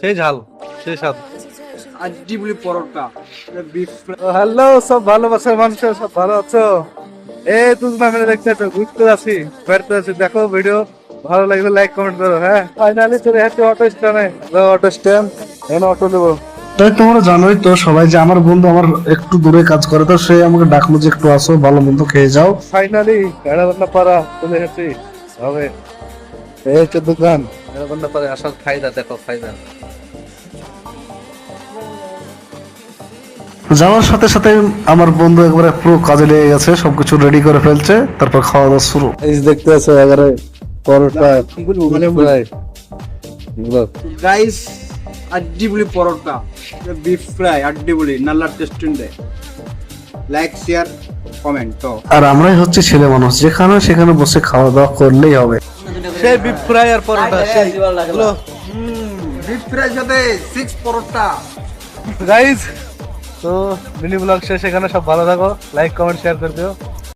সেই ঝাল সেই স্বাদ। আড্ডিবুলি পরোটা বিফ হ্যালো, সব ভালোবাসার মানুষ সব ভালো আছো? তুই না মেরে দেখতে তো ঘুরতে আছি, বেড়াতে আছি। দেখো ভিডিও ভালো লাগলে লাইক কমেন্ট করো। হ্যাঁ, ফাইনালি চলে যাচ্ছি অটো স্ট্যান্ডে। অটো স্ট্যান্ড, এখানে অটো নেবো। তাই তোমরা জানোই তো সবাই যে আমার বন্ধু আমার একটু দূরে কাজ করে, তো সে আমাকে ডাকলো যে একটু আসো, ভালো মন্দ খেয়ে যাও। ফাইনালি গাড়াবান্না পাড়া চলে গেছি। হবে এই হচ্ছে দোকান। গাড়াবান্না পাড়ে আসার ফায়দা, দেখো ফায়দা। যাওয়ার সাথে সাথে আমার বন্ধু একবারে পুরো কাজে লেগে গেছে, সবকিছু রেডি করে ফেলছে, তারপর খাওয়া দাওয়া শুরু। এই যে দেখতে আছো এগারে পরোটা কি বলবো মানে ফ্রাই এগুলো। গাইস আড্ডিবুলি পরোটা বিফ ফ্রাই আড্ডিবুলি নাল্লার রেস্টুরেন্টে। লাইক শেয়ার কমেন্ট তো আর আমরাই হচ্ছে ছেলে মানুষ, যেখানে সেখানে বসে খাওয়া দাওয়া করলেই হবে। সেই বিফ ফ্রাই আর পরোটা সেই হলো বিফ ফ্রাই সাথে 6 পরোটা। গাইস। তো মিনি ব্লগ শেষ, এখানে সব ভালো থাকো, লাইক কমেন্ট শেয়ার করে দিও।